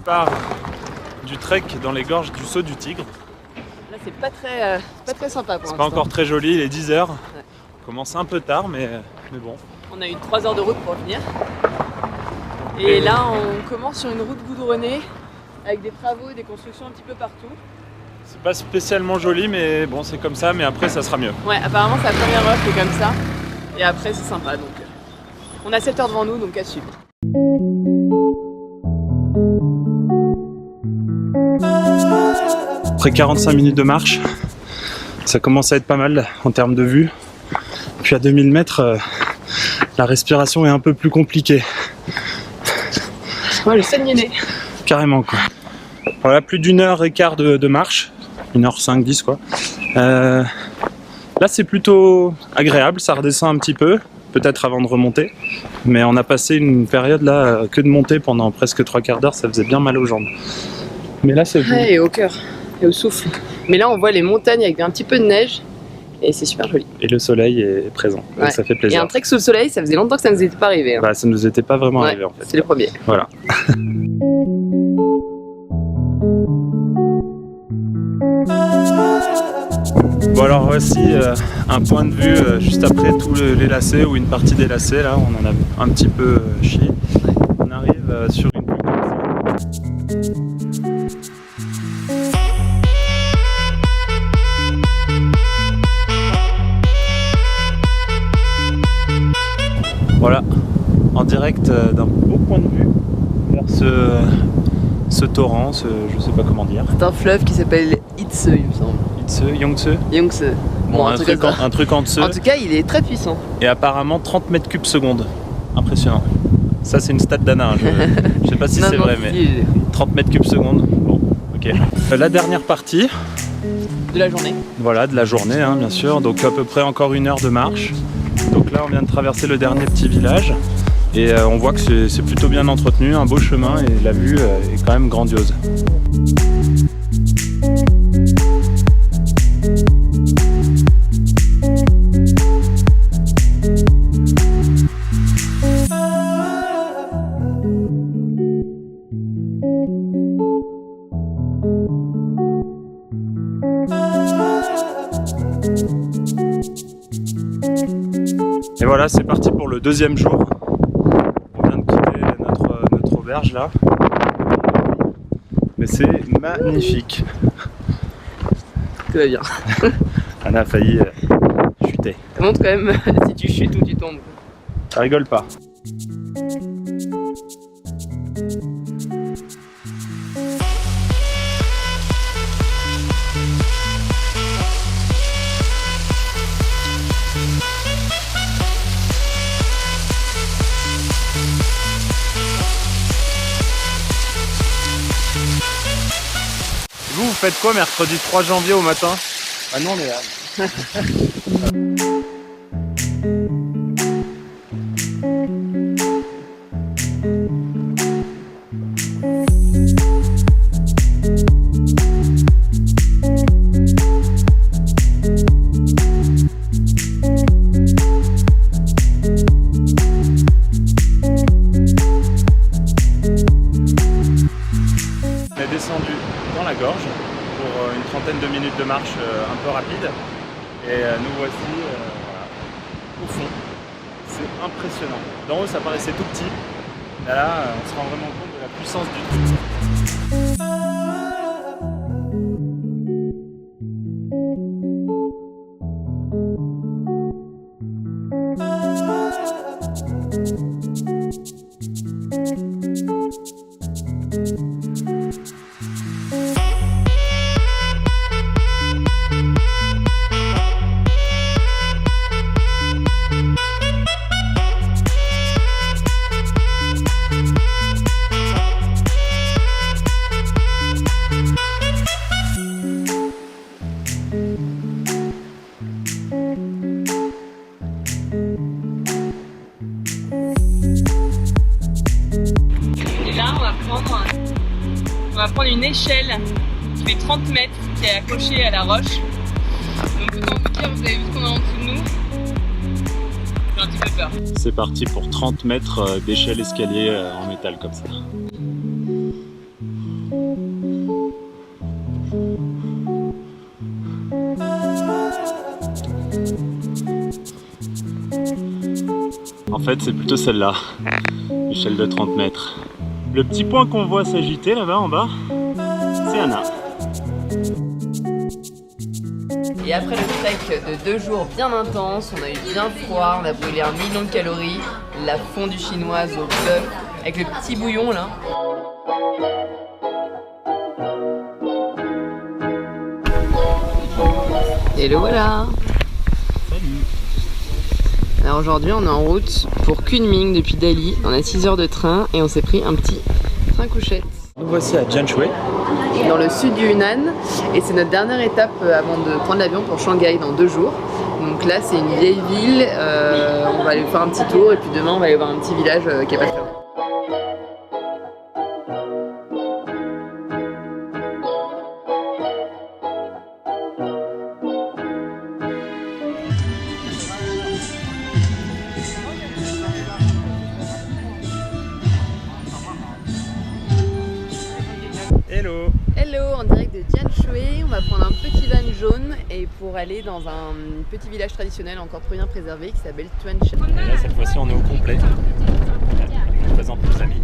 départ du trek dans les gorges du Saut du Tigre. Là c'est pas très sympa pour l'instant. C'est pas encore très joli, il est 10h. Ouais. On commence un peu tard mais bon. On a eu 3 heures de route pour venir. Et là on commence sur une route goudronnée avec des travaux et des constructions un petit peu partout. C'est pas spécialement joli mais bon c'est comme ça, mais après ça sera mieux. Ouais, apparemment c'est la première heure qui est comme ça. Et après c'est sympa donc. On a 7 heures devant nous donc à suivre. Après 45 minutes de marche, ça commence à être pas mal en termes de vue. Puis à 2000 mètres, la respiration est un peu plus compliquée. Ouais, le saigne-nez. Carrément quoi. Voilà, plus d'1h15 de marche, 1h05, 10 quoi. Là c'est plutôt agréable, ça redescend un petit peu, peut-être avant de remonter. Mais on a passé une période là que de monter pendant presque 3 quarts d'heure, ça faisait bien mal aux jambes. Mais là c'est Ouais, et au cœur, et au souffle. Mais là on voit les montagnes avec un petit peu de neige et c'est super joli. Et le soleil est présent, donc ça fait Et plaisir. un trek sous le soleil, ça faisait longtemps que ça ne nous était pas arrivé. Hein. Bah, ça nous était pas vraiment arrivé en fait. C'est le premier. Voilà. Bon alors voici un point de vue juste après tous les lacets ou une partie des lacets, là on en a un petit peu chié. On arrive sur une vue comme ça. Voilà, en direct d'un beau point de vue vers ce torrent, je sais pas comment dire. C'est un fleuve qui s'appelle Itse, il me semble. Itse, Yongtse. Yongse. Bon, un truc en dessous. En tout cas, il est très puissant. Et apparemment 30 mètres cubes seconde. Impressionnant. Ça c'est une stat d'Anna, hein. Je sais pas si c'est vrai, mais 30 mètres cubes seconde. Bon, ok. La dernière partie. De la journée. Voilà, de la journée, hein, bien sûr. Donc à peu près encore 1 heure de marche. Donc là on vient de traverser le dernier petit village. Et on voit que c'est plutôt bien entretenu, un beau chemin et la vue est quand même grandiose. Et voilà, c'est parti pour le 2e jour. On vient de quitter notre auberge là. Mais c'est magnifique. Tout va bien. Anna a failli chuter. Ça montre quand même si tu chutes ou tu tombes. Ça rigole pas. Vous faites quoi mercredi 3 janvier au matin? Ah non, mais on est descendu dans la gorge pour une trentaine de minutes de marche un peu rapide et nous voici voilà, au fond. C'est impressionnant. D'en haut ça paraissait tout petit, là on se rend vraiment compte de la puissance du truc. On va prendre une échelle qui fait 30 mètres, qui est accrochée à la roche. Donc autant vous dire, vous avez vu ce qu'on a en dessous de nous. J'ai un petit peu peur. C'est parti pour 30 mètres d'échelle escalier en métal comme ça. En fait, c'est plutôt celle-là, l'échelle de 30 mètres. Le petit point qu'on voit s'agiter là-bas en bas, c'est Anna. Et après le trek de 2 jours bien intenses, on a eu bien froid, on a brûlé 1 million de calories, la fondue chinoise au bœuf, avec le petit bouillon là. Et le voilà. Salut. Alors aujourd'hui on est en route pour Kunming depuis Dali, on a 6 heures de train et on s'est pris un petit train couchette. Nous voici à Jianshui, dans le sud du Yunnan, et c'est notre dernière étape avant de prendre l'avion pour Shanghai dans 2 jours. Donc là c'est une vieille ville, on va aller faire un petit tour et puis demain on va aller voir un petit village qui est pas très loin. Hello! Hello, en direct de Jianshui, on va prendre un petit van jaune et pour aller dans un petit village traditionnel encore très bien préservé qui s'appelle Tuanshan. Et là cette fois-ci on est au complet. Je vous présente nos amis.